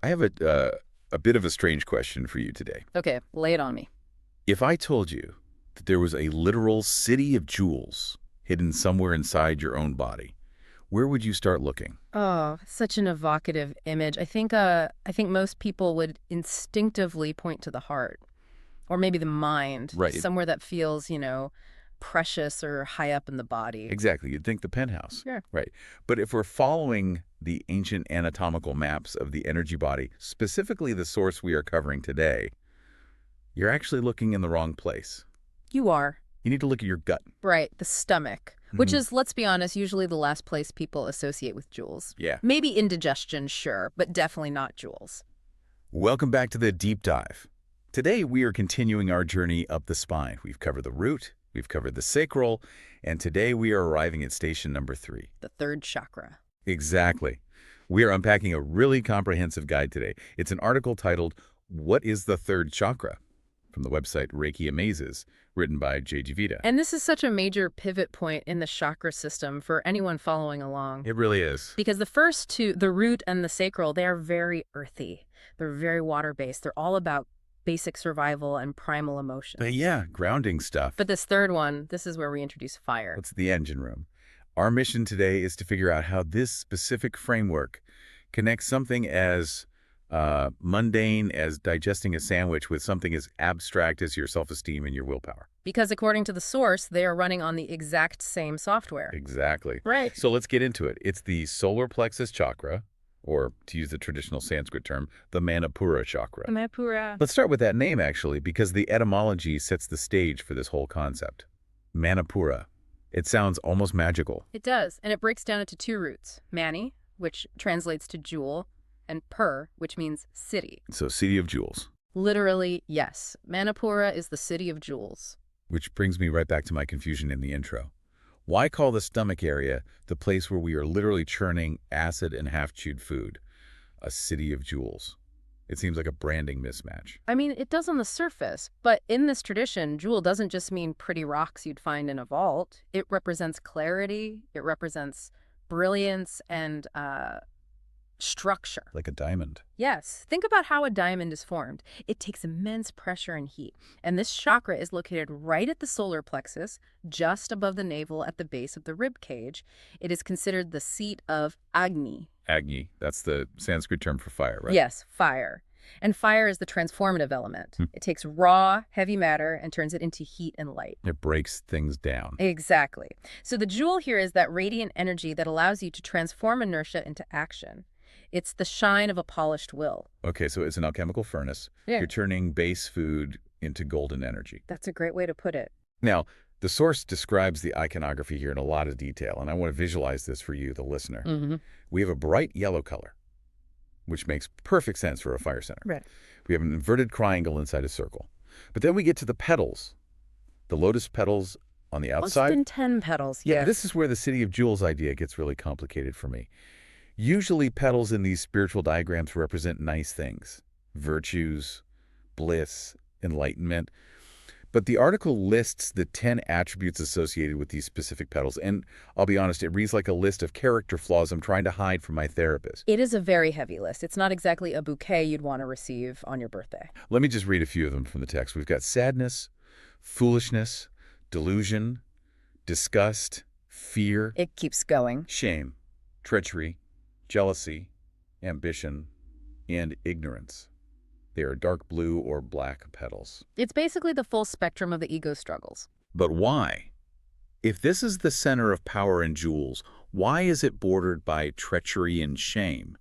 I have a bit of a strange question for you today. Okay, lay it on me. If I told you that there was a literal city of jewels hidden somewhere inside your own body, where would you start looking? Oh, such an evocative image. I think most people would instinctively point to the heart, or maybe the mind, Right. somewhere that feels, precious or high up in the body. Exactly. You'd think the penthouse. Sure. Right. But if we're following the ancient anatomical maps of the energy body, specifically the source we are covering today, you're actually looking in the wrong place. You are. You need to look at your gut. Right, the stomach, which Mhm. is, let's be honest, usually the last place people associate with jewels. Yeah. Maybe indigestion, sure, but definitely not jewels. Welcome back to the deep dive. Today we are continuing our journey up the spine. We've covered the root, we've covered the sacral, and today we are arriving at station number 3. The third chakra. Exactly. We are unpacking a really comprehensive guide today. It's an article titled, "What is the Third Chakra?" from the website Reiki Amazes, written by Jivita. And this is such a major pivot point in the chakra system for anyone following along. It really is. Because the first two, the root and the sacral, they are very earthy. They're very water-based. They're all about basic survival and primal emotions. But yeah, grounding stuff. But this third one, this is where we introduce fire. It's the engine room. Our mission today is to figure out how this specific framework connects something as mundane as digesting a sandwich with something as abstract as your self-esteem and your willpower. Because according to the source, they are running on the exact same software. Exactly. Right. So let's get into it. It's the Solar Plexus Chakra, or to use the traditional Sanskrit term, the Manipura Chakra. Manipura. Let's start with that name, actually, because the etymology sets the stage for this whole concept. Manipura. It sounds almost magical. It does, and it breaks down into two roots. Mani, which translates to jewel, and pur, which means city. So, City of Jewels. Literally, yes. Manipura is the city of jewels. Which brings me right back to my confusion in the intro. Why call the stomach area the place where we are literally churning acid and half-chewed food a city of jewels? It seems like a branding mismatch. I mean, it does on the surface, but in this tradition, jewel doesn't just mean pretty rocks you'd find in a vault. It represents clarity, it represents brilliance, and structure. Like a diamond. Yes. Think about how a diamond is formed. It takes immense pressure and heat. And this chakra is located right at the solar plexus, just above the navel at the base of the rib cage. It is considered the seat of Agni. Agni, that's the Sanskrit term for fire, right? Yes, fire. And fire is the transformative element. It takes raw, heavy matter and turns it into heat and light. It breaks things down. Exactly. So the jewel here is that radiant energy that allows you to transform inertia into action. It's the shine of a polished will. Okay, so it's an alchemical furnace. Yeah. You're turning base food into golden energy. That's a great way to put it. Now, the source describes the iconography here in a lot of detail, and I want to visualize this for you, the listener. Mm-hmm. We have a bright yellow color, which makes perfect sense for a fire center. Right. We have an inverted triangle inside a circle. But then we get to the petals, the lotus petals on the outside. Less than 10 petals. Yeah, Yes. this is where the City of Jewels idea gets really complicated for me. Usually petals in these spiritual diagrams represent nice things, virtues, bliss, enlightenment. But the article lists the 10 attributes associated with these specific petals, and I'll be honest, it reads like a list of character flaws I'm trying to hide from my therapist. It is a very heavy list. It's not exactly a bouquet you'd want to receive on your birthday. Let me just read a few of them from the text. We've got sadness, foolishness, delusion, disgust, fear, It keeps going. shame, treachery, jealousy, ambition, and ignorance. They are dark blue or black petals. It's basically the full spectrum of the ego struggles. But why? If this is the center of power in jewels, why is it bordered by treachery and shame?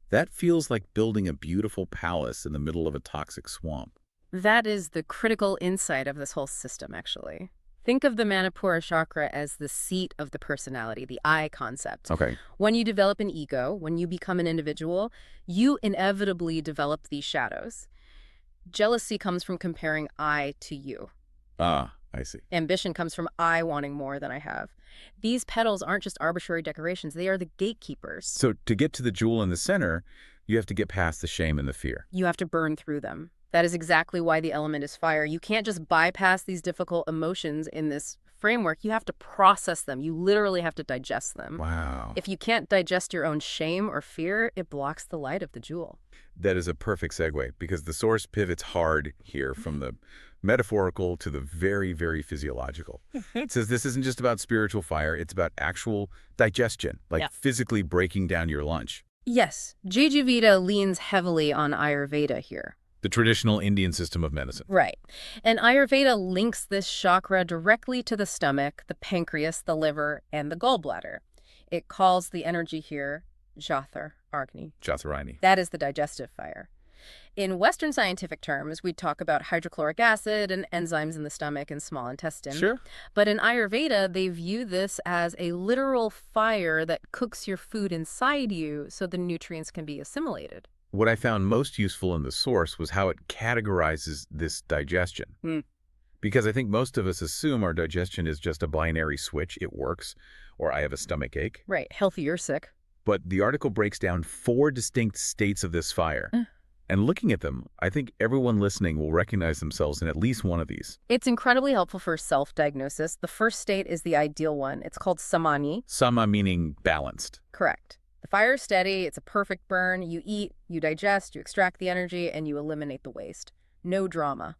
That feels like building a beautiful palace in the middle of a toxic swamp. That is the critical insight of this whole system, actually. Think of the Manipura chakra as the seat of the personality, the I concept. Okay. When you develop an ego, when you become an individual, you inevitably develop these shadows. Jealousy comes from comparing I to you. Ah, I see. Ambition comes from I wanting more than I have. These petals aren't just arbitrary decorations. They are the gatekeepers. So to get to the jewel in the center, you have to get past the shame and the fear. You have to burn through them. That is exactly why the element is fire. You can't just bypass these difficult emotions in this framework, you have to process them. You literally have to digest them. Wow. If you can't digest your own shame or fear, it blocks the light of the jewel. That is a perfect segue because the source pivots hard here from the metaphorical to the very, very physiological. It says this isn't just about spiritual fire, it's about actual digestion, like physically breaking down your lunch. Yes, Jivita leans heavily on Ayurveda here. The traditional Indian system of medicine. Right. And Ayurveda links this chakra directly to the stomach, the pancreas, the liver, and the gallbladder. It calls the energy here Jathar Agni. Jatharani. That is the digestive fire. In Western scientific terms, we talk about hydrochloric acid and enzymes in the stomach and small intestine. Sure. But in Ayurveda, they view this as a literal fire that cooks your food inside you so the nutrients can be assimilated. What I found most useful in the source was how it categorizes this digestion. Because I think most of us assume our digestion is just a binary switch, it works, or I have a stomach ache. Right, healthy or sick. But the article breaks down 4 distinct states of this fire. And looking at them, I think everyone listening will recognize themselves in at least one of these. It's incredibly helpful for self-diagnosis. The first state is the ideal one. It's called samani. Sama meaning balanced. Correct. The fire is steady. It's a perfect burn. You eat, you digest, you extract the energy, and you eliminate the waste. No drama.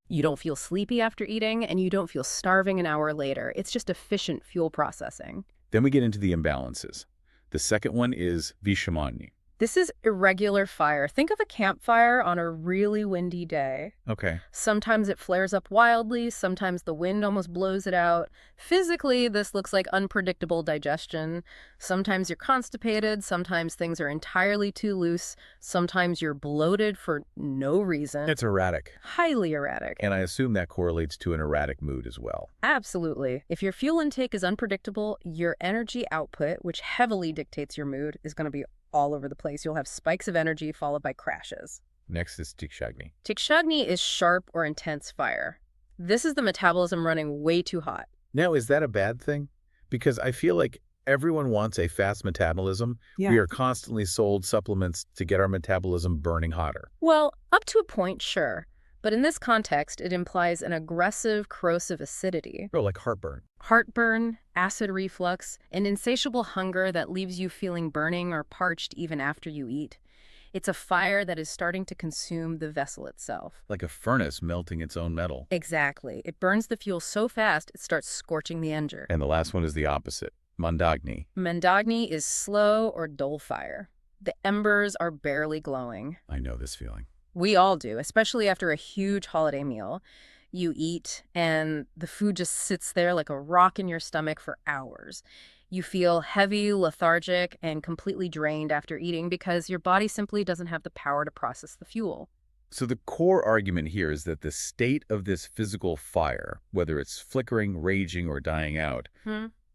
You don't feel sleepy after eating, and you don't feel starving an hour later. It's just efficient fuel processing. Then we get into the imbalances. The second one is Vishamani. This is irregular fire. Think of a campfire on a really windy day. Okay. Sometimes it flares up wildly. Sometimes the wind almost blows it out. Physically, this looks like unpredictable digestion. Sometimes you're constipated. Sometimes things are entirely too loose. Sometimes you're bloated for no reason. It's erratic. Highly erratic. And I assume that correlates to an erratic mood as well. Absolutely. If your fuel intake is unpredictable, your energy output, which heavily dictates your mood, is going to be all over the place. You'll have spikes of energy followed by crashes. Next is Tikshagni. Tikshagni is sharp or intense fire. This is the metabolism running way too hot. Now, is that a bad thing? Because I feel like everyone wants a fast metabolism. Yeah. We are constantly sold supplements to get our metabolism burning hotter. Well, up to a point, sure. But in this context, it implies an aggressive, corrosive acidity. Oh, like heartburn. Heartburn, acid reflux, an insatiable hunger that leaves you feeling burning or parched even after you eat. It's a fire that is starting to consume the vessel itself. Like a furnace melting its own metal. Exactly. It burns the fuel so fast, it starts scorching the engine. And the last one is the opposite, Mandagni. Mandagni is slow or dull fire. The embers are barely glowing. I know this feeling. We all do, especially after a huge holiday meal. You eat, and the food just sits there like a rock in your stomach for hours. You feel heavy, lethargic, and completely drained after eating because your body simply doesn't have the power to process the fuel. So the core argument here is that the state of this physical fire, whether it's flickering, raging, or dying out,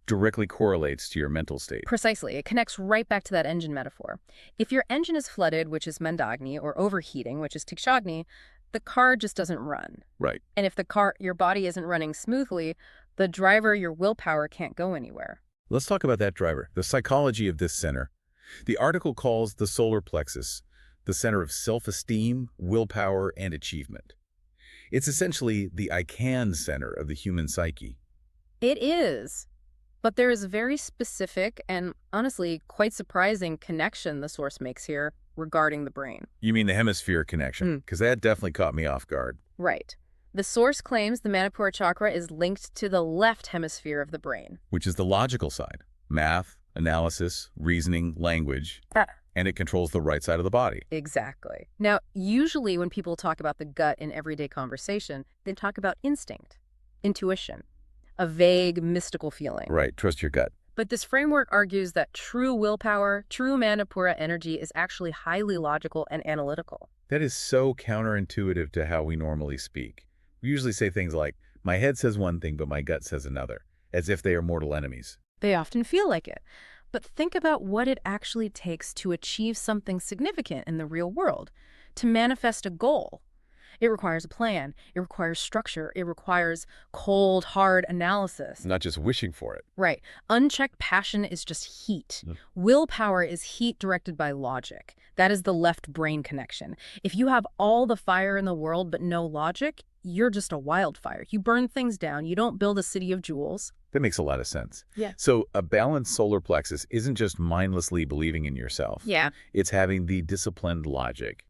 directly correlates to your mental state. Precisely. It connects right back to that engine metaphor. If your engine is flooded, which is Mandagni, or overheating, which is Tikshagni, the car just doesn't run. Right. And if your body isn't running smoothly, the driver, your willpower, can't go anywhere. Let's talk about that driver, the psychology of this center. The article calls the solar plexus the center of self-esteem, willpower, and achievement. It's essentially the I can center of the human psyche. It is. But there is a very specific and, honestly, quite surprising connection the source makes here regarding the brain. You mean the hemisphere connection? Because that definitely caught me off guard. Right. The source claims the ManipuraChakra is linked to the left hemisphere of the brain. Which is the logical side. Math, analysis, reasoning, language. And it controls the right side of the body. Exactly. Now, usually when people talk about the gut in everyday conversation, they talk about instinct, intuition, a vague, mystical feeling. Right. Trust your gut. But this framework argues that true willpower, true Manipura energy is actually highly logical and analytical. That is so counterintuitive to how we normally speak. We usually say things like, my head says one thing, but my gut says another, as if they are mortal enemies. They often feel like it. But think about what it actually takes to achieve something significant in the real world, to manifest a goal. It requires a plan. It requires structure. It requires cold, hard analysis. Not just wishing for it. Right. Unchecked passion is just heat. Willpower is heat directed by logic. That is the left brain connection. If you have all the fire in the world but no logic, you're just a wildfire. You burn things down. You don't build a city of jewels. That makes a lot of sense. Yeah. So a balanced solar plexus isn't just mindlessly believing in yourself. Yeah. It's having the disciplined logic,